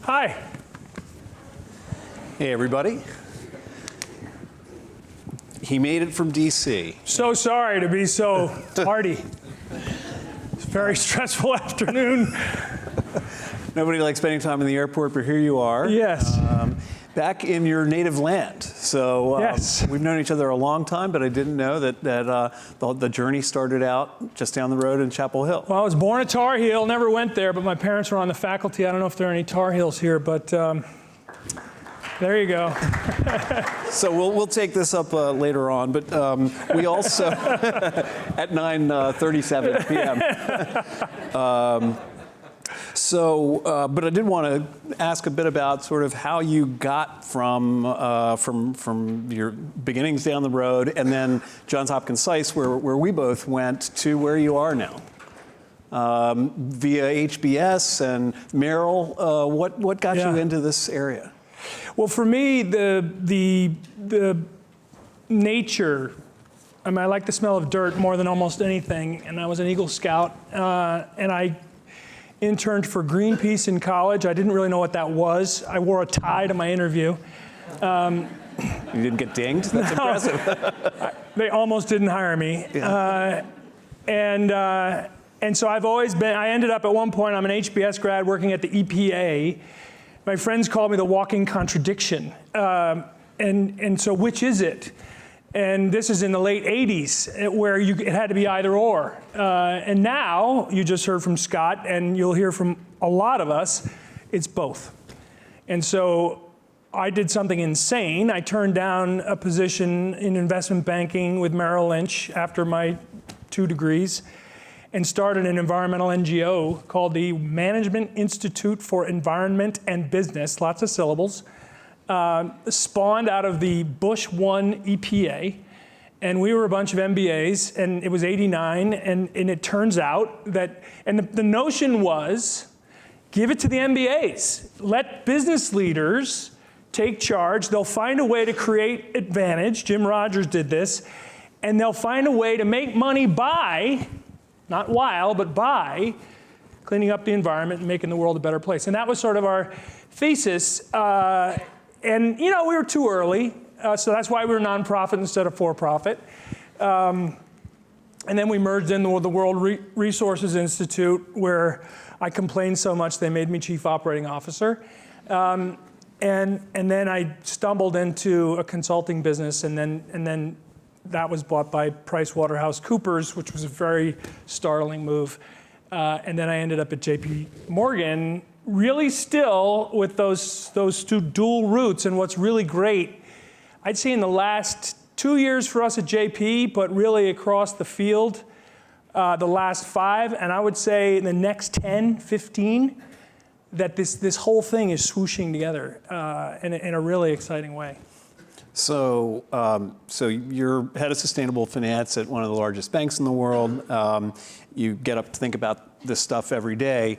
Hi. Hey, everybody. He made it from DC. So sorry to be so tardy. It's a very stressful afternoon. Nobody likes spending time in the airport, but here you are. Yes. Back in your native land. So yes. We've known each other a long time, but I didn't know that the journey started out just down the road in Chapel Hill. Well, I was born at Tar Heel, never went there, but my parents were on the faculty. I don't know if there are any Tar Heels here, but there you go. So we'll take this up later on, but we also, at 9:37 p.m. But I did want to ask a bit about sort of how you got from your beginnings down the road, and then Johns Hopkins SAIS, where we both went, to where you are now. Via HBS and Merrill, what got you into this area? Well, for me, the nature. I mean, I like the smell of dirt more than almost anything, and I was an Eagle Scout, and I interned for Greenpeace in college. I didn't really know what that was. I wore a tie to my interview. You didn't get dinged? That's impressive. They almost didn't hire me. Yeah. And so I've always been, I ended up at one point, I'm an HBS grad working at the EPA. My friends called me the walking contradiction. And so which is it? And this is in the late 80s, where it had to be either or. And now, you just heard from Scott, and you'll hear from a lot of us, it's both. And so I did something insane. I turned down a position in investment banking with Merrill Lynch after my 2 degrees, and started an environmental NGO called the Management Institute for Environment and Business, lots of syllables. Spawned out of the Bush 1 EPA, and we were a bunch of MBAs, and it was '89, and it turns out that, and the notion was, give it to the MBAs. Let business leaders take charge. They'll find a way to create advantage. Jim Rogers did this, and they'll find a way to make money by, not while, but by, cleaning up the environment and making the world a better place. And that was sort of our thesis. And we were too early, so that's why we were nonprofit instead of for-profit. And then we merged in with the World Resources Institute, where I complained so much they made me chief operating officer. And then I stumbled into a consulting business, and then that was bought by PricewaterhouseCoopers, which was a very startling move. And then I ended up at JPMorgan, really still with those 2 dual roots. And what's really great, I'd say in the last 2 years for us at JP, but really across the field, the last 5, and I would say in the next 10, 15, that this whole thing is swooshing together in a really exciting way. So you're head of sustainable finance at one of the largest banks in the world. You get up to think about this stuff every day.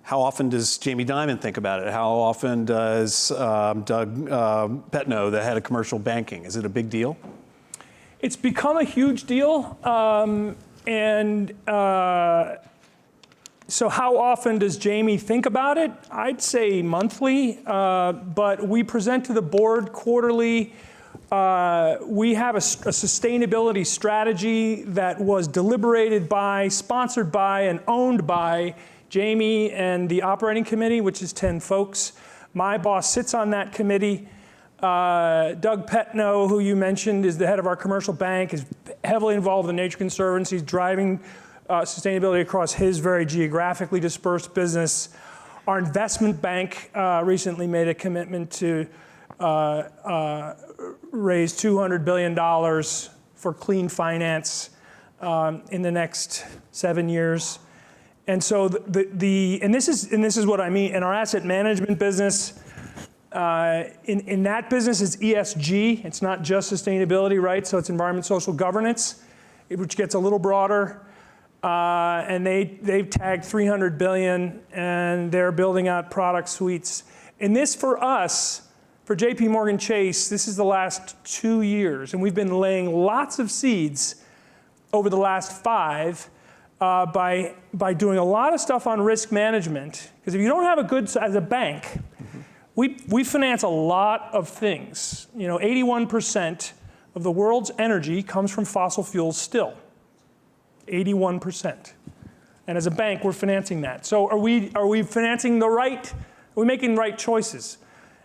How often does Jamie Dimon think about it? How often does Doug Petno, the head of commercial banking? Is it a big deal? It's become a huge deal. So how often does Jamie think about it? I'd say monthly, but we present to the board quarterly. We have a sustainability strategy that was deliberated by, sponsored by, and owned by Jamie and the operating committee, which is 10 folks. My boss sits on that committee. Doug Petno, who you mentioned, is the head of our commercial bank, is heavily involved in Nature Conservancy, driving sustainability across his very geographically dispersed business. Our investment bank recently made a commitment to raise $200 billion for clean finance in the next 7 years. And so and this is what I mean. In our asset management business, in that business, it's ESG. It's not just sustainability, right? So it's environment, social governance, which gets a little broader. And they've tagged $300 billion, and they're building out product suites. And this, for us, for JPMorgan Chase, this is the last 2 years, and we've been laying lots of seeds over the last 5 by doing a lot of stuff on risk management. Because if you don't have a good, as a bank, we finance a lot of things. 81% of the world's energy comes from fossil fuels still. 81%. And as a bank, we're financing that. So are we financing the right, are we making the right choices?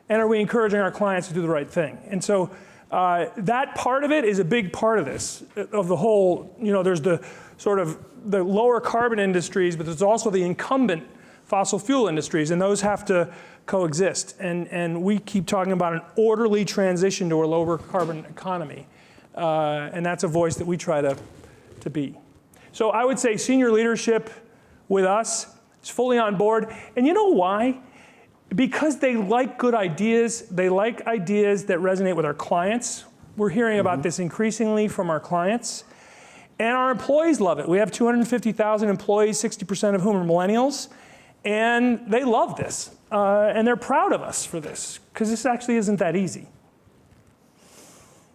And are we encouraging our clients to do the right thing? And so that part of it is a big part of this, of the whole, there's the sort of the lower carbon industries, but there's also the incumbent fossil fuel industries, and those have to coexist. And we keep talking about an orderly transition to a lower carbon economy. And that's a voice that we try to be. So I would say senior leadership with us is fully on board. And you know why? Because they like good ideas. They like ideas that resonate with our clients. We're hearing about this increasingly from our clients. And our employees love it. We have 250,000 employees, 60% of whom are millennials. And they love this. And they're proud of us for this, because this actually isn't that easy.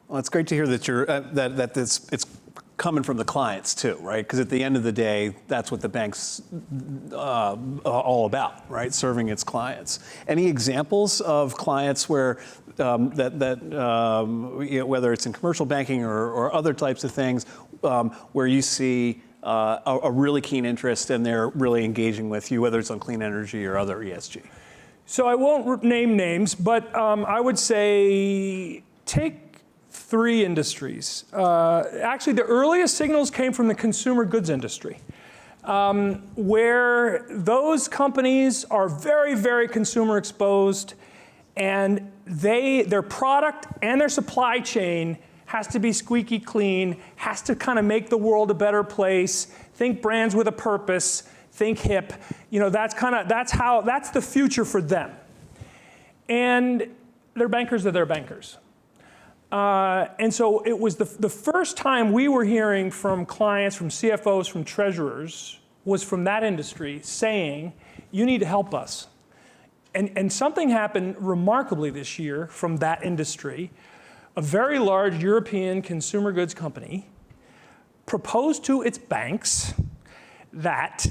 Well, it's great to hear that it's coming from the clients too, right? Because at the end of the day, that's what the bank's all about, right? Serving its clients. Any examples of clients where whether it's in commercial banking or other types of things, where you see a really keen interest and they're really engaging with you, whether it's on clean energy or other ESG? So I won't name names, but I would say take 3 industries. Actually, the earliest signals came from the consumer goods industry, where those companies are very, very consumer exposed, and their product and their supply chain has to be squeaky clean, has to kind of make the world a better place. Think brands with a purpose, think hip. That's the future for them. And they're bankers. And so it was the first time we were hearing from clients, from CFOs, from treasurers, was from that industry saying, you need to help us. And something happened remarkably this year from that industry. A very large European consumer goods company proposed to its banks that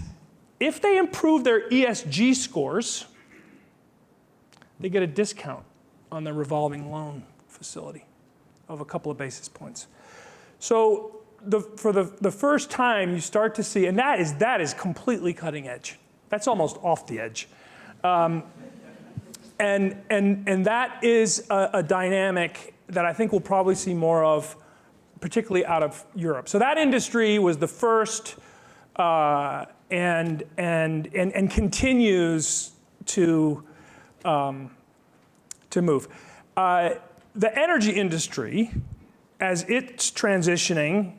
if they improve their ESG scores, they get a discount on their revolving loan facility of a couple of basis points. So for the first time, you start to see, and that is completely cutting edge. That's almost off the edge. And that is a dynamic that I think we'll probably see more of, particularly out of Europe. So that industry was the first and continues to move. The energy industry, as it's transitioning,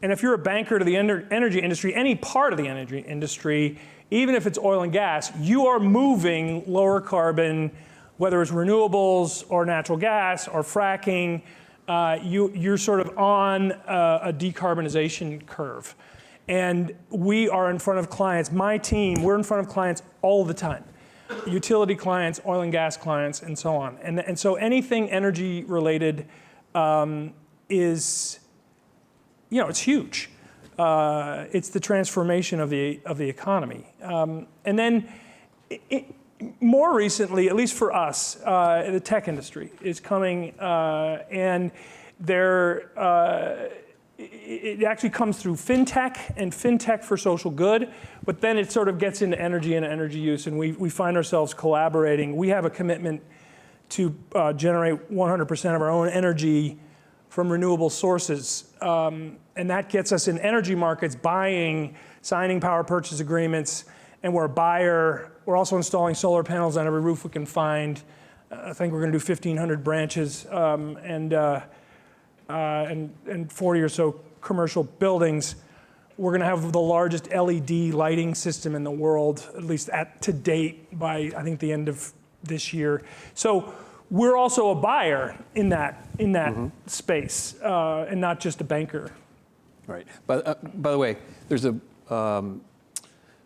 and if you're a banker to the energy industry, any part of the energy industry, even if it's oil and gas, you are moving lower carbon, whether it's renewables or natural gas or fracking, you're sort of on a decarbonization curve. And we are in front of clients, my team, we're in front of clients all the time. Utility clients, oil and gas clients, and so on. And so anything energy related is, it's huge. It's the transformation of the economy. And then more recently, at least for us, the tech industry is coming, and it actually comes through fintech and fintech for social good, but then it sort of gets into energy and energy use, and we find ourselves collaborating. We have a commitment to generate 100% of our own energy from renewable sources, and that gets us in energy markets, signing power purchase agreements, and we're a buyer. We're also installing solar panels on every roof we can find. I think we're going to do 1,500 branches and 40 or so commercial buildings. We're going to have the largest LED lighting system in the world, at least to date, by I think the end of this year. So we're also a buyer in that space, and not just a banker. Right. By the way, there's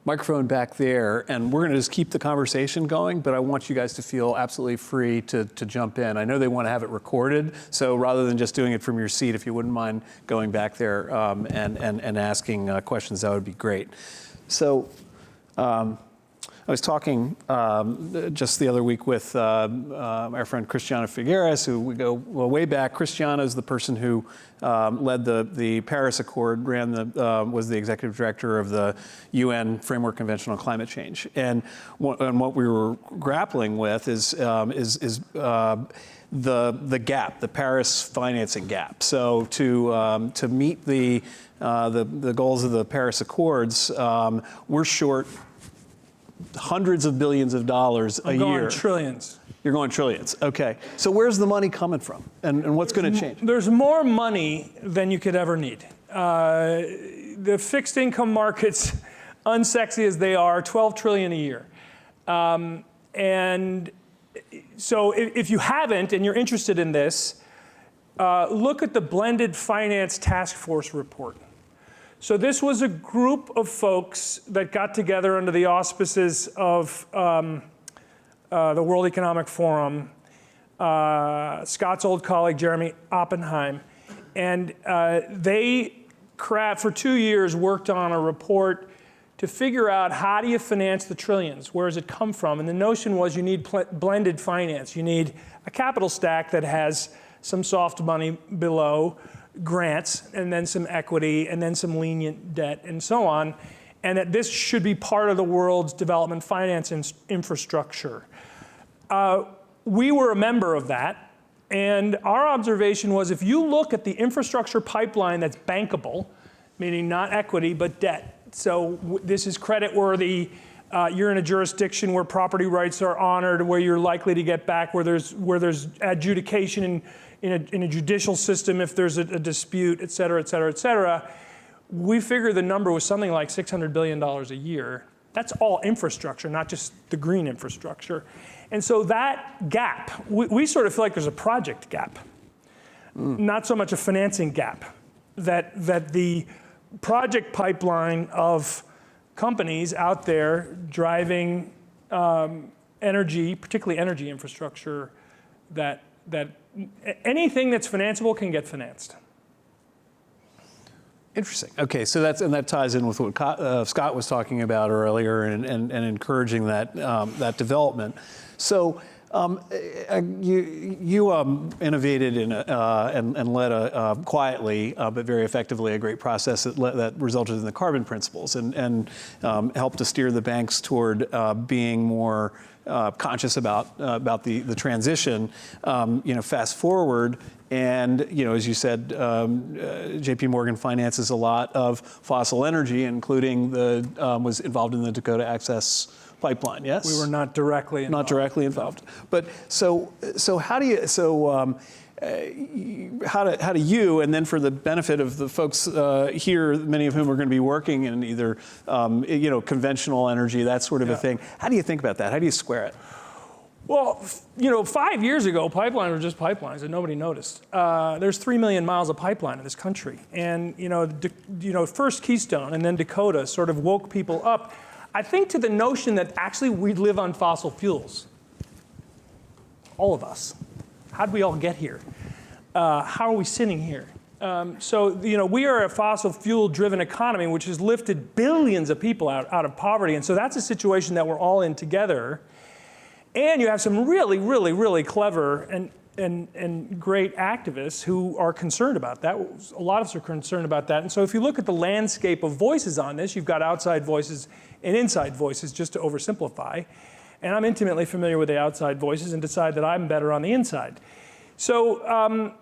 microphone back there, and we're going to just keep the conversation going, but I want you guys to feel absolutely free to jump in. I know they want to have it recorded, so rather than just doing it from your seat, if you wouldn't mind going back there and asking questions, that would be great. So I was talking just the other week with our friend Cristiano Figueres, who we go way back. Cristiano is the person who led the Paris Accord, was the executive director of the UN Framework Convention on Climate Change. And what we were grappling with is the gap, the Paris financing gap. So to meet the goals of the Paris Accords, we're short hundreds of billions of dollars a year. I'm going trillions. You're going trillions. Okay. So where's the money coming from, and what's going to change? There's more money than you could ever need. The fixed income markets, unsexy as they are, 12 trillion a year. And so if you haven't and you're interested in this, look at the Blended Finance Task Force report. So this was a group of folks that got together under the auspices of the World Economic Forum, Scott's old colleague, Jeremy Oppenheim. And they, for 2 years, worked on a report to figure out how do you finance the trillions? Where does it come from? And the notion was you need blended finance. You need a capital stack that has some soft money below, grants, and then some equity, and then some lenient debt, and so on, and that this should be part of the world's development finance infrastructure. We were a member of that, and our observation was if you look at the infrastructure pipeline that's bankable, meaning not equity, but debt, so this is creditworthy, you're in a jurisdiction where property rights are honored, where you're likely to get back, where there's adjudication in a judicial system if there's a dispute, et cetera, et cetera, et cetera. We figured the number was something like $600 billion a year. That's all infrastructure, not just the green infrastructure. And so that gap, we sort of feel like there's a project gap, not so much a financing gap, that the project pipeline of companies out there driving energy, particularly energy infrastructure, that anything that's financeable can get financed. Interesting. Okay, so that ties in with what Scott was talking about earlier, and encouraging that development. So you innovated and led quietly but very effectively a great process that resulted in the carbon principles, and helped to steer the banks toward being more conscious about the transition. Fast forward, and as you said, JPMorgan finances a lot of fossil energy, including was involved in the Dakota Access Pipeline. Yes, we were not directly involved. Not directly involved, but so how do you how do you, and then for the benefit of the folks here, many of whom are going to be working in either conventional energy, that sort of a thing, how do you think about that? How do you square it? Well, 5 years ago, pipelines were just pipelines and nobody noticed. There's 3 million miles of pipeline in this country, and first Keystone and then Dakota sort of woke people up, I think, to the notion that actually we live on fossil fuels. All of us. How'd we all get here? How are we sitting here? We are a fossil fuel-driven economy, which has lifted billions of people out of poverty, and so that's a situation that we're all in together. And you have some really, really, really clever and great activists who are concerned about that. A lot of us are concerned about that. And so if you look at the landscape of voices on this, you've got outside voices and inside voices, just to oversimplify. And I'm intimately familiar with the outside voices and decide that I'm better on the inside. So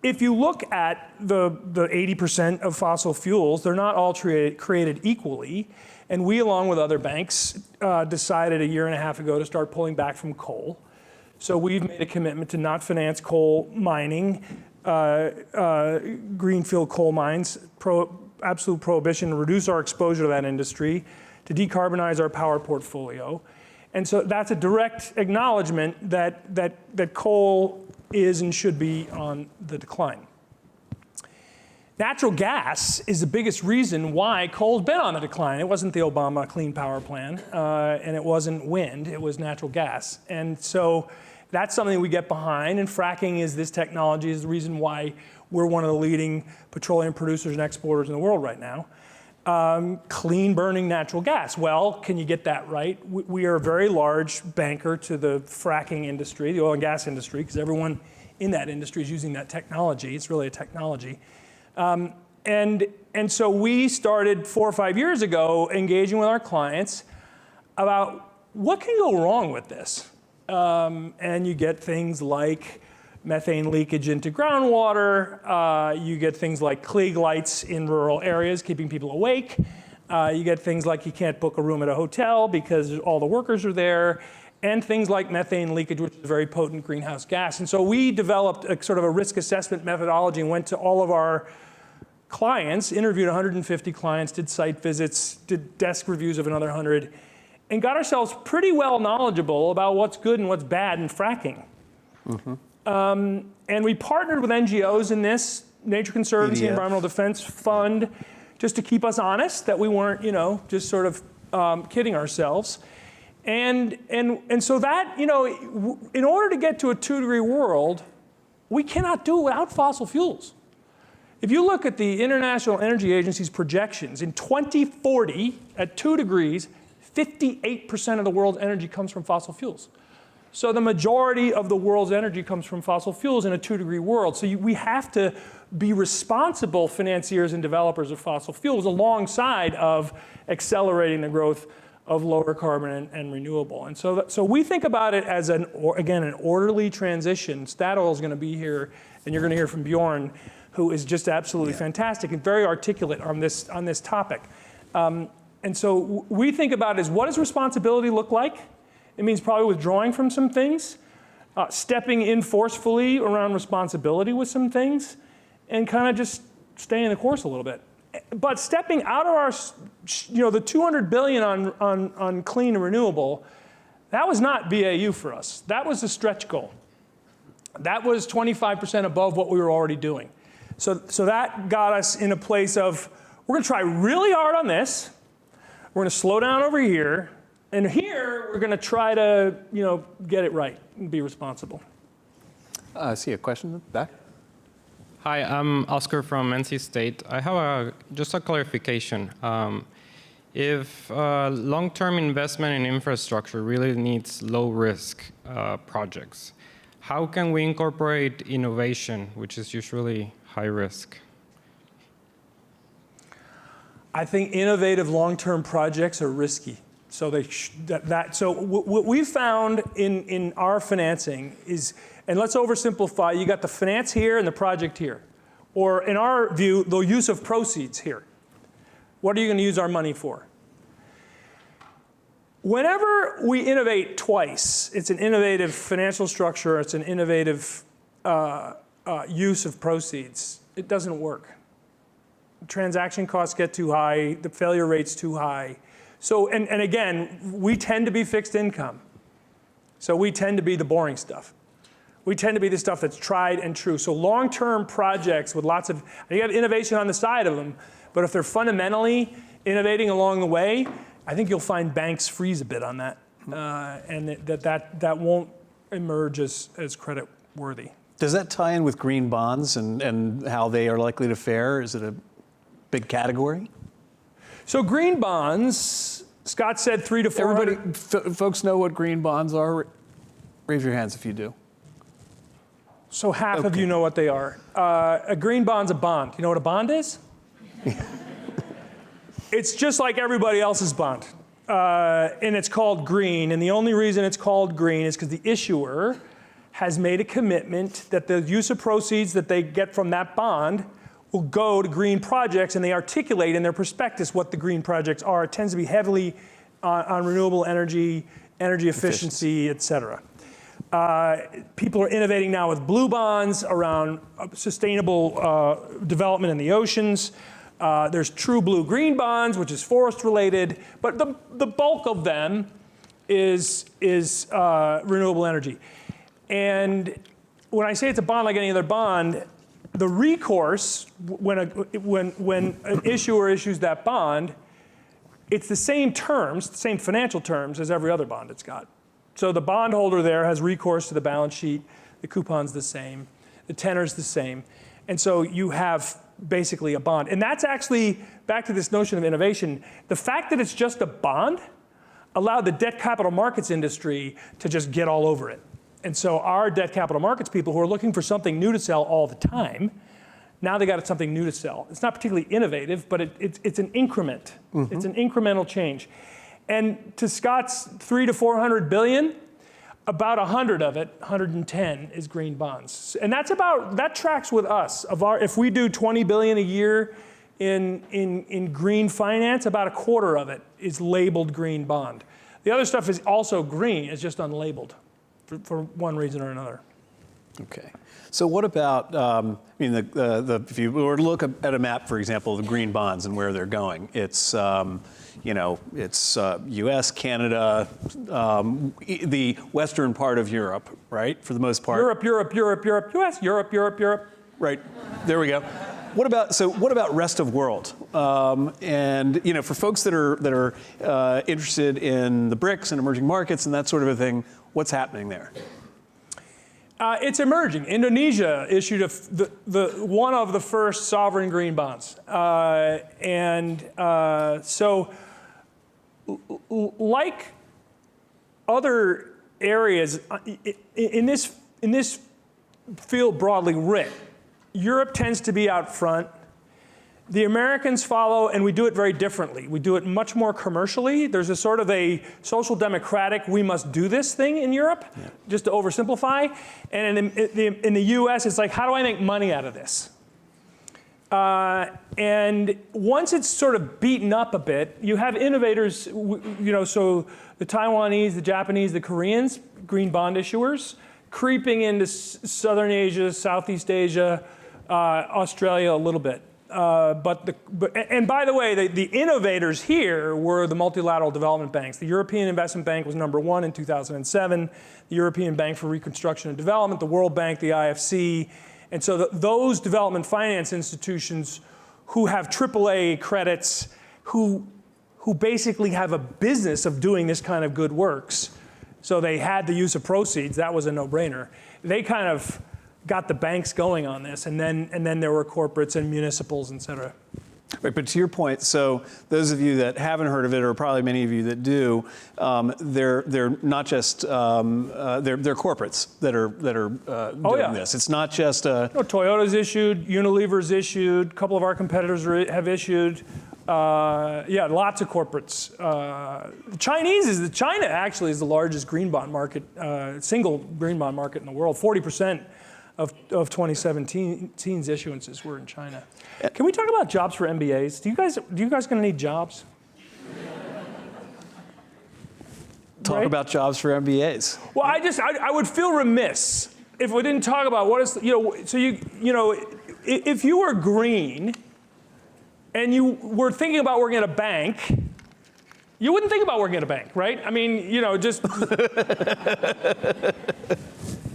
if you look at the 80% of fossil fuels, they're not all created equally. And we, along with other banks, decided a year and a half ago to start pulling back from coal. So we've made a commitment to not finance coal mining, greenfield coal mines, absolute prohibition, to reduce our exposure to that industry, to decarbonize our power portfolio. And so that's a direct acknowledgement that coal is and should be on the decline. Natural gas is the biggest reason why coal's been on the decline. It wasn't the Obama Clean Power Plan, and it wasn't wind, it was natural gas. And so that's something we get behind, and fracking is this technology, is the reason why we're one of the leading petroleum producers and exporters in the world right now. Clean burning natural gas. Well, can you get that right? We are a very large banker to the fracking industry, the oil and gas industry, because everyone in that industry is using that technology. It's really a technology. And so we started 4 or 5 years ago engaging with our clients about what can go wrong with this. And you get things like methane leakage into groundwater. You get things like Klieg lights in rural areas keeping people awake. You get things like you can't book a room at a hotel because all the workers are there. And things like methane leakage, which is a very potent greenhouse gas. And so we developed a sort of a risk assessment methodology and went to all of our clients, interviewed 150 clients, did site visits, did desk reviews of another 100, and got ourselves pretty well knowledgeable about what's good and what's bad in fracking. And we partnered with NGOs in this, Nature Conservancy, Environmental Defense Fund, just to keep us honest, that we weren't, just sort of kidding ourselves. And so that, in order to get to a 2-degree world, we cannot do it without fossil fuels. If you look at the International Energy Agency's projections, in 2040, at 2 degrees, 58% of the world's energy comes from fossil fuels. So the majority of the world's energy comes from fossil fuels in a 2-degree world. So we have to be responsible financiers and developers of fossil fuels alongside of accelerating the growth of lower carbon and renewable. And so we think about it as, an orderly transition. Statoil is going to be here, and you're going to hear from Bjorn, who is just absolutely fantastic and very articulate on this topic. And so we think about it as, what does responsibility look like? It means probably withdrawing from some things, stepping in forcefully around responsibility with some things, and kind of just staying the course a little bit. But stepping out of our, the $200 billion on clean and renewable, that was not BAU for us. That was a stretch goal. That was 25% above what we were already doing. So that got us in a place of, we're going to try really hard on this. We're going to slow down over here. And here, we're going to try to, get it right and be responsible. I see a question back. Hi, I'm Oscar from NC State. I have just a clarification. If long-term investment in infrastructure really needs low-risk projects, how can we incorporate innovation, which is usually high risk? I think innovative long-term projects are risky. So what we found in our financing is, and let's oversimplify, you got the finance here and the project here. Or in our view, the use of proceeds here. What are you going to use our money for? Whenever we innovate twice, it's an innovative financial structure, it's an innovative use of proceeds, it doesn't work. Transaction costs get too high, the failure rate's too high. So, and again, we tend to be fixed income. So we tend to be the boring stuff. We tend to be the stuff that's tried and true. So long-term projects with lots of, you have innovation on the side of them, but if they're fundamentally innovating along the way, I think you'll find banks freeze a bit on that, and that won't emerge as credit worthy. Does that tie in with green bonds and how they are likely to fare? Is it a big category? So green bonds, Scott said 3 to 4. Everybody, folks know what green bonds are? Raise your hands if you do. So half of you know what they are. A green bond's a bond. You know what a bond is? It's just like everybody else's bond. And it's called green. And the only reason it's called green is because the issuer has made a commitment that the use of proceeds that they get from that bond will go to green projects, and they articulate in their prospectus what the green projects are. It tends to be heavily on renewable energy, energy efficiency, et cetera. People are innovating now with blue bonds around sustainable development in the oceans. There's true blue-green bonds, which is forest-related, but the bulk of them is renewable energy. And when I say it's a bond like any other bond, the recourse, when an issuer issues that bond, it's the same terms, the same financial terms as every other bond it's got. So the bondholder there has recourse to the balance sheet, the coupon's the same, the tenor's the same, and so you have basically a bond. And that's actually, back to this notion of innovation, the fact that it's just a bond allowed the debt capital markets industry to just get all over it. And so our debt capital markets people who are looking for something new to sell all the time, now they got something new to sell. It's not particularly innovative, but it's an increment. Mm-hmm. It's an incremental change. And to Scott's 300 to 400 billion, about 100 of it, 110 is green bonds. And that tracks with us. If we do 20 billion a year in green finance, about a quarter of it is labeled green bond. The other stuff is also green, it's just unlabeled for one reason or another. Okay. So what about, if you were to look at a map, for example, of the green bonds and where they're going, it's, it's U.S., Canada, the western part of Europe, right, for the most part. Europe, U.S., Europe. Right. There we go. What about rest of world? And for folks that are interested in the BRICS and emerging markets and that sort of a thing, what's happening there? It's emerging. Indonesia issued one of the first sovereign green bonds, so like other areas in this field broadly writ, Europe tends to be out front. The Americans follow, and we do it very differently. We do it much more commercially. There's a sort of a social democratic, we must do this thing in Europe, just to oversimplify. And in the US, it's like, how do I make money out of this? And once it's sort of beaten up a bit, you have innovators, so the Taiwanese, the Japanese, the Koreans, green bond issuers, creeping into Southern Asia, Southeast Asia, Australia a little bit. And by the way, the innovators here were the multilateral development banks. The European Investment Bank was #1 in 2007, the European Bank for Reconstruction and Development, the World Bank, the IFC. And so those development finance institutions who have AAA credits, who basically have a business of doing this kind of good works, so they had the use of proceeds, that was a no-brainer. They kind of got the banks going on this, and then there were corporates and municipals, et cetera. Right, but to your point, so those of you that haven't heard of it, or probably many of you that do, they're not just they're corporates that are doing this. It's not just Toyota's issued, Unilever's issued, a couple of our competitors have issued. Lots of corporates. China actually is the largest green bond market, single green bond market in the world. 40% of 2017's issuances were in China. Can we talk about jobs for MBAs? Do you guys going to need jobs? Talk about jobs for MBAs. Well, I would feel remiss if we didn't talk about what is, if you were green and you were thinking about working at a bank, you wouldn't think about working at a bank, right? I mean, just.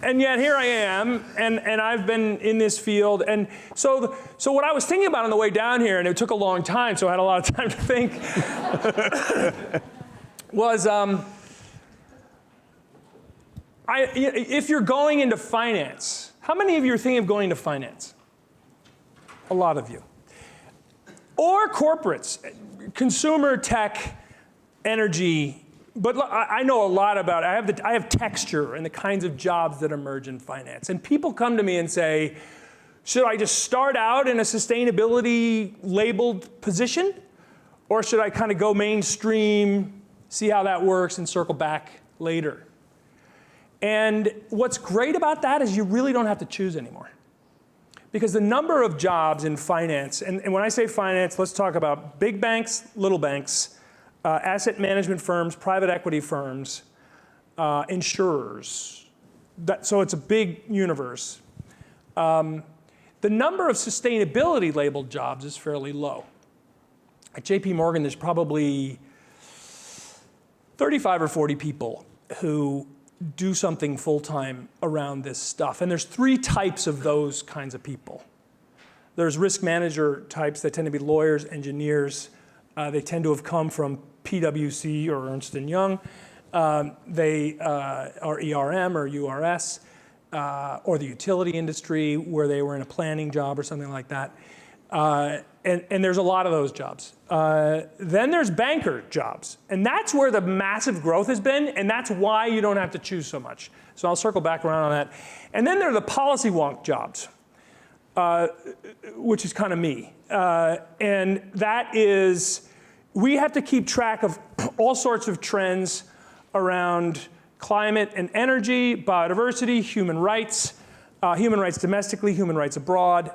And yet here I am, and I've been in this field. And so what I was thinking about on the way down here, and it took a long time, so I had a lot of time to think, was if you're going into finance, how many of you are thinking of going to finance? A lot of you. Or corporates, consumer tech, energy. But I know a lot about it. I have texture and the kinds of jobs that emerge in finance. And people come to me and say, should I just start out in a sustainability labeled position? Or should I kind of go mainstream, see how that works, and circle back later? And what's great about that is you really don't have to choose anymore. Because the number of jobs in finance, and when I say finance, let's talk about big banks, little banks, asset management firms, private equity firms, insurers. So it's a big universe. The number of sustainability labeled jobs is fairly low. At JPMorgan, there's probably 35 or 40 people who do something full-time around this stuff. And there's 3 types of those kinds of people. There's risk manager types that tend to be lawyers, engineers. They tend to have come from PwC or Ernst & Young. They are ERM or URS, or the utility industry where they were in a planning job or something like that. And there's a lot of those jobs. Then there's banker jobs. And that's where the massive growth has been, and that's why you don't have to choose so much. So I'll circle back around on that. And then there are the policy wonk jobs, which is kind of me. And that is, we have to keep track of all sorts of trends around climate and energy, biodiversity, human rights domestically, human rights abroad,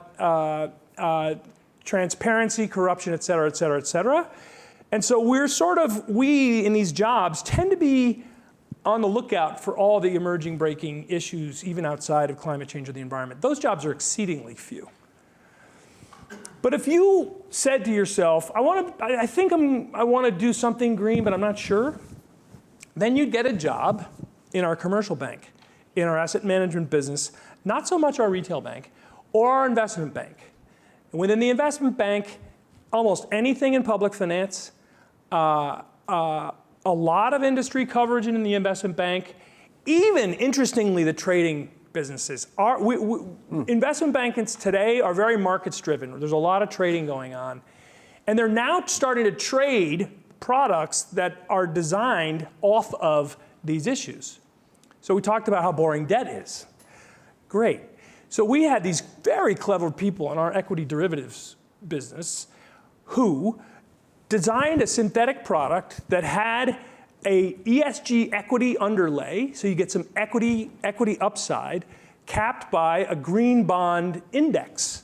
transparency, corruption, et cetera, et cetera, et cetera. And so we in these jobs tend to be on the lookout for all the emerging breaking issues, even outside of climate change or the environment. Those jobs are exceedingly few. But if you said to yourself, I want to do something green, but I'm not sure, then you'd get a job in our commercial bank, in our asset management business, not so much our retail bank, or our investment bank. And within the investment bank, almost anything in public finance, a lot of industry coverage in the investment bank, even, interestingly, the trading businesses. Investment banks today are very markets-driven. There's a lot of trading going on. And they're now starting to trade products that are designed off of these issues. So we talked about how boring debt is. Great. So we had these very clever people in our equity derivatives business who designed a synthetic product that had a ESG equity underlay, so you get some equity upside, capped by a green bond index.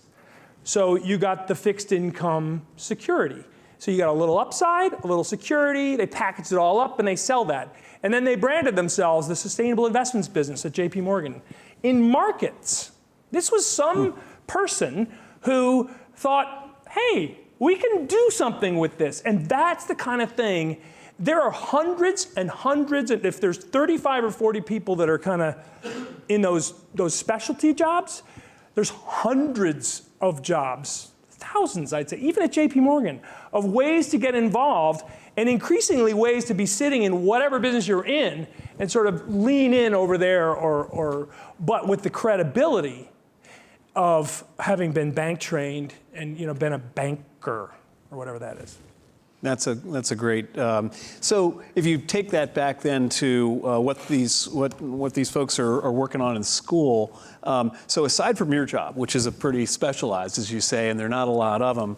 So you got the fixed income security. So you got a little upside, a little security, they package it all up and they sell that. And then they branded themselves the sustainable investments business at JPMorgan. In markets, this was some person who thought, hey, we can do something with this. And that's the kind of thing. There are hundreds and hundreds, and if there's 35 or 40 people that are kind of in those specialty jobs, there's hundreds of jobs, thousands, I'd say, even at JPMorgan, of ways to get involved, and increasingly ways to be sitting in whatever business you're in and sort of lean in over there, but with the credibility of having been bank trained and been a banker or whatever that is. That's a great. So if you take that back then to what these folks are working on in school. So aside from your job, which is a pretty specialized, as you say, and there are not a lot of them,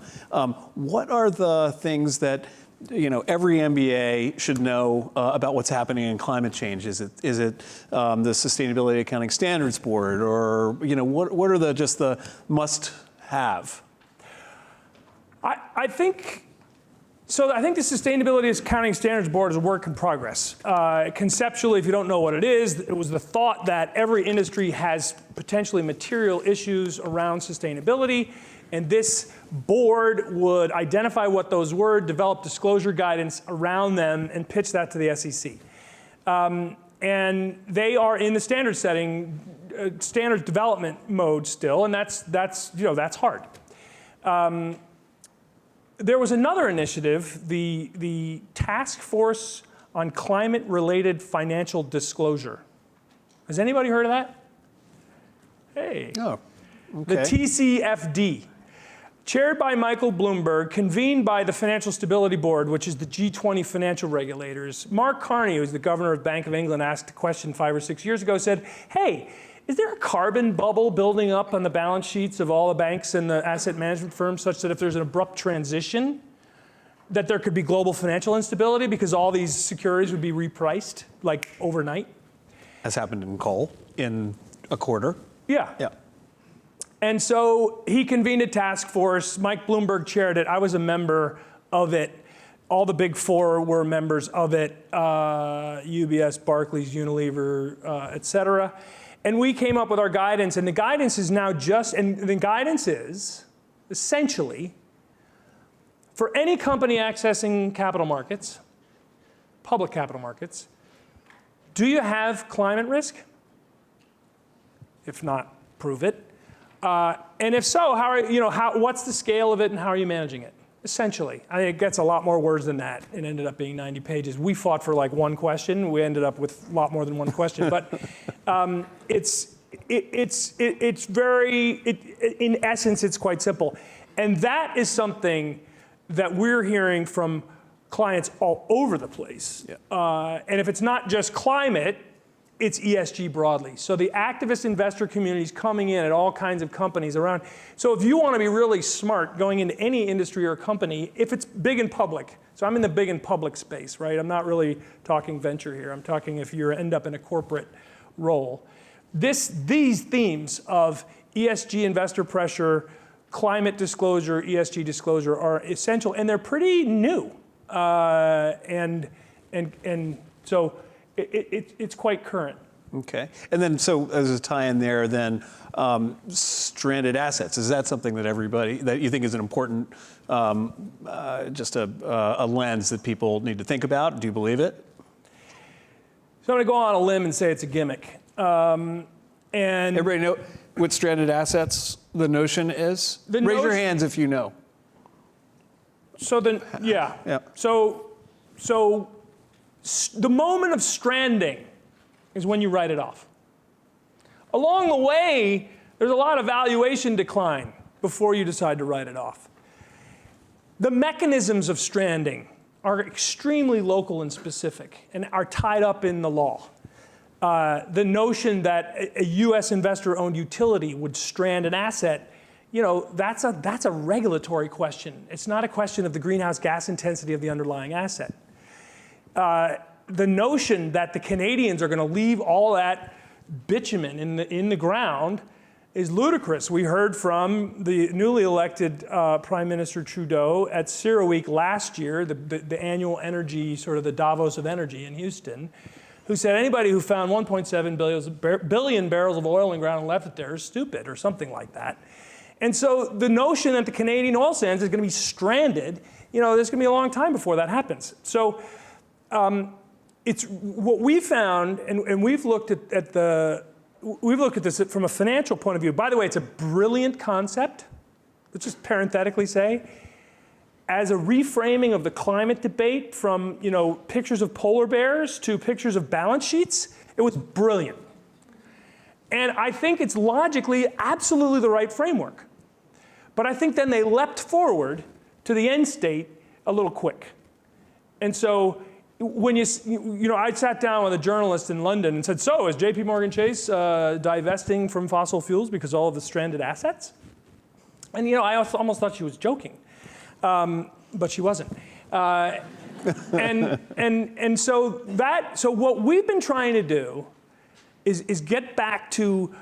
what are the things that every MBA should know about what's happening in climate change? Is it the Sustainability Accounting Standards Board, or what are just the must-have? I think the Sustainability Accounting Standards Board is a work in progress. Conceptually, if you don't know what it is, it was the thought that every industry has potentially material issues around sustainability, and this board would identify what those were, develop disclosure guidance around them, and pitch that to the SEC. And they are in the standard setting, standards development mode still, and that's hard. There was another initiative, the Task Force on Climate-Related Financial Disclosure. Has anybody heard of that? Hey. Oh, okay. The TCFD, chaired by Michael Bloomberg, convened by the Financial Stability Board, which is the G20 financial regulators. Mark Carney, who's the governor of Bank of England, asked a question 5 or 6 years ago, said, hey, is there a carbon bubble building up on the balance sheets of all the banks and the asset management firms such that if there's an abrupt transition, that there could be global financial instability because all these securities would be repriced like overnight? As happened in coal in a quarter. Yeah. Yeah. And so he convened a task force. Mike Bloomberg chaired it. I was a member of it. All the big four were members of it, UBS, Barclays, Unilever, et cetera. And we came up with our guidance, and the guidance is now the guidance is essentially for any company accessing capital markets, public capital markets, do you have climate risk? If not, prove it. And if so, what's the scale of it and how are you managing it? Essentially, I think it gets a lot more words than that. It ended up being 90 pages. We fought for like one question. We ended up with a lot more than one question. But it's very, in essence, it's quite simple. And that is something that we're hearing from clients all over the place. Yeah. And if it's not just climate, it's ESG broadly. So the activist investor community is coming in at all kinds of companies around. So if you want to be really smart going into any industry or company, if it's big and public, so I'm in the big and public space, right? I'm not really talking venture here. I'm talking if you end up in a corporate role. These themes of ESG investor pressure, climate disclosure, ESG disclosure are essential, and they're pretty new. And so it's quite current. Okay. And then, so as a tie-in there, then stranded assets, is that something that that you think is an important, just a lens that people need to think about? Do you believe it? So I'm going to go on a limb and say it's a gimmick. And everybody know what stranded assets the notion is? Raise your hands if you know. So then, yeah. Yeah. So the moment of stranding is when you write it off. Along the way, there's a lot of valuation decline before you decide to write it off. The mechanisms of stranding are extremely local and specific and are tied up in the law. The notion that a US investor-owned utility would strand an asset, that's a regulatory question. It's not a question of the greenhouse gas intensity of the underlying asset. The notion that the Canadians are going to leave all that bitumen in the ground is ludicrous. We heard from the newly elected Prime Minister Trudeau at CERAWeek last year, the annual energy, sort of the Davos of energy in Houston, who said anybody who found 1.7 billion barrels of oil in the ground and left it there is stupid, or something like that. And so the notion that the Canadian oil sands is going to be stranded, there's going to be a long time before that happens. So it's what we found, and we've looked at this from a financial point of view. By the way, it's a brilliant concept. Let's just parenthetically say, as a reframing of the climate debate from pictures of polar bears to pictures of balance sheets, it was brilliant. And I think it's logically absolutely the right framework. But I think then they leapt forward to the end state a little quick. And so when I sat down with a journalist in London and said, so is JPMorgan Chase divesting from fossil fuels because of all of the stranded assets? And I almost thought she was joking, but she wasn't. And so what we've been trying to do is get back to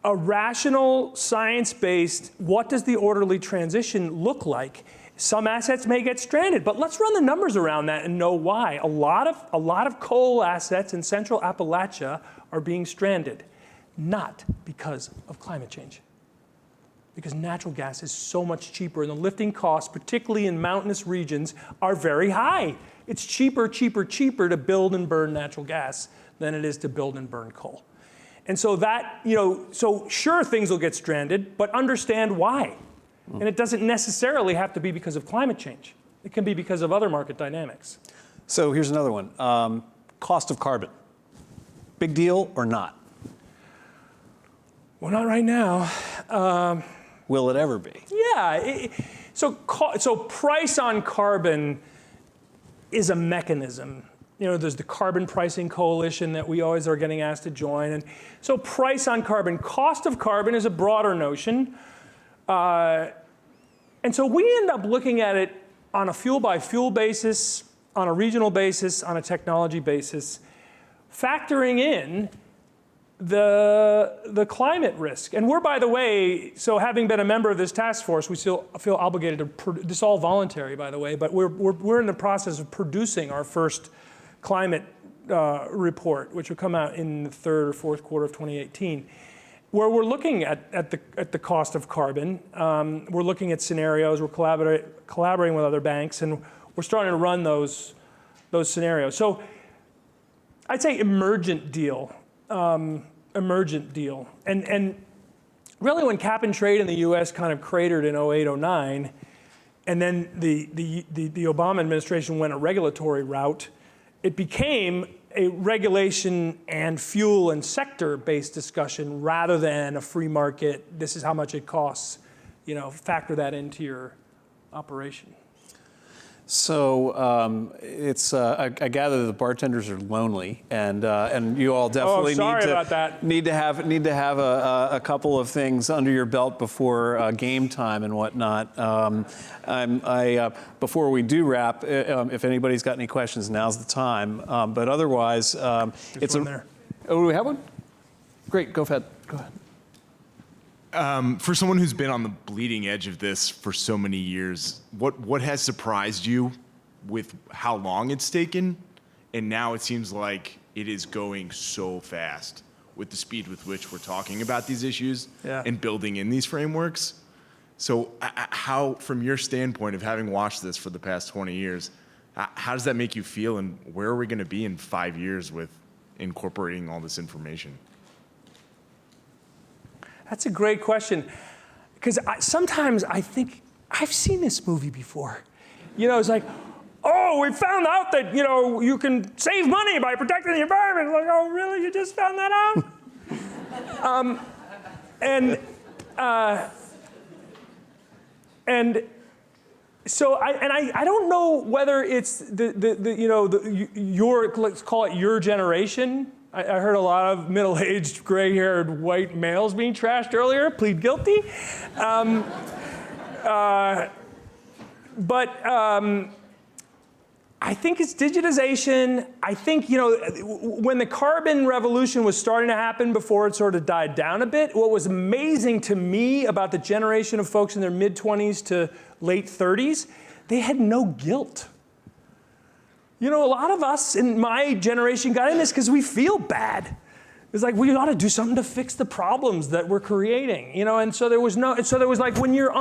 a rational, science-based, what does the orderly transition look like? Some assets may get stranded, but let's run the numbers around that and know why. A lot of coal assets in central Appalachia are being stranded, not because of climate change. Because natural gas is so much cheaper, and the lifting costs, particularly in mountainous regions, are very high. It's cheaper to build and burn natural gas than it is to build and burn coal. And so so sure, things will get stranded, but understand why. And it doesn't necessarily have to be because of climate change. It can be because of other market dynamics. So here's another one. Cost of carbon. Big deal or not? Well, not right now. Will it ever be? Yeah. So price on carbon is a mechanism. There's the Carbon Pricing Coalition that we always are getting asked to join. And so price on carbon, cost of carbon is a broader notion. And so we end up looking at it on a fuel-by-fuel basis, on a regional basis, on a technology basis, factoring in the climate risk. And we're, by the way, so having been a member of this task force, we still feel obligated to, this is all voluntary, by the way, but we're in the process of producing our first climate report, which will come out in the third or fourth quarter of 2018, where we're looking at the cost of carbon. We're looking at scenarios. We're collaborating with other banks, and we're starting to run those scenarios. So I'd say emergent deal. And really when cap and trade in the U.S. kind of cratered in 08, 09, and then the Obama administration went a regulatory route, it became a regulation and fuel and sector-based discussion rather than a free market, this is how much it costs, factor that into your operation. So I gather the bartenders are lonely, and you all definitely need to have a couple of things under your belt before game time and whatnot. Before we do wrap, if anybody's got any questions, now's the time. But otherwise, it's one there. Oh, do we have one? Great, go ahead. Go ahead. For someone who's been on the bleeding edge of this for so many years, what has surprised you with how long it's taken? And now it seems like it is going so fast with the speed with which we're talking about these issues and building in these frameworks. So how, from your standpoint of having watched this for the past 20 years, how does that make you feel, and where are we going to be in 5 years with incorporating all this information? That's a great question, because sometimes I think, I've seen this movie before. It's like, oh, we found out that, you can save money by protecting the environment. Like, oh, really? You just found that out? And so I don't know whether it's your, let's call it your generation. I heard a lot of middle-aged, gray-haired white males being trashed earlier. Plead guilty. But I think it's digitization. I think, when the carbon revolution was starting to happen before it sort of died down a bit, what was amazing to me about the generation of folks in their mid-20s to late 30s, they had no guilt. A lot of us in my generation got in this because we feel bad. It's like, we ought to do something to fix the problems that we're creating, and so there was like, when you're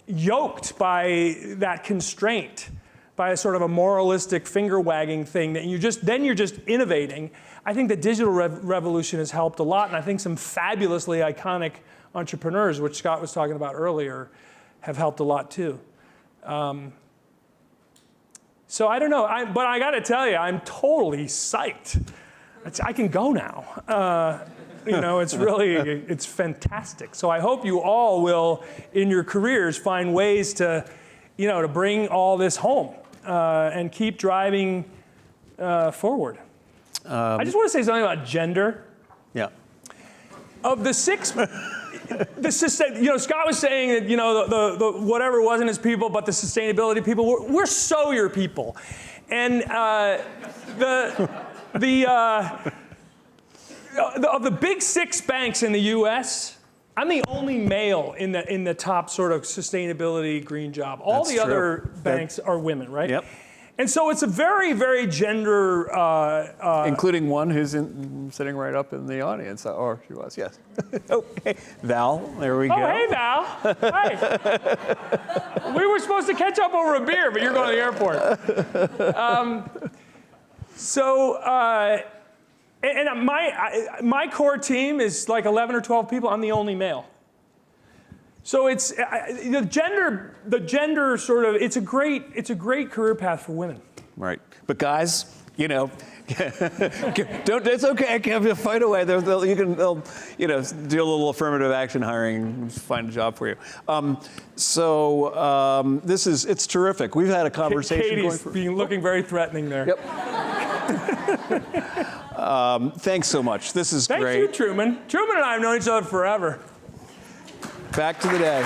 yoked by that constraint, by a sort of a moralistic finger-wagging thing that you're just innovating. I think the digital revolution has helped a lot, and I think some fabulously iconic entrepreneurs, which Scott was talking about earlier, have helped a lot too. So I don't know, but I got to tell you, I'm totally psyched. I can go now. It's fantastic. So I hope you all will, in your careers, find ways to bring all this home and keep driving forward. I just want to say something about gender. Yeah. Of the six, Scott was saying that the whatever wasn't his people, but the sustainability people, we're so your people, and of the big 6 banks in the U.S., I'm the only male in the top sort of sustainability green job. All the other banks are women, right? Yep. And so it's a very, very gender... including one who's sitting right up in the audience, or she was, yes. Okay, Val, there we go. Oh, hey, Val. Hi. We were supposed to catch up over a beer, but you're going to the airport. And my core team is like 11 or 12 people. I'm the only male. So it's the gender sort of, it's a great career path for women. Right, but guys, don't. It's okay. Can't fight away. They'll do a little affirmative action hiring, find a job for you. It's terrific. We've had a conversation. Katie's looking very threatening there. Yep. Thanks so much. This is great. Thank you, Truman. Truman and I have known each other forever. Back to the day.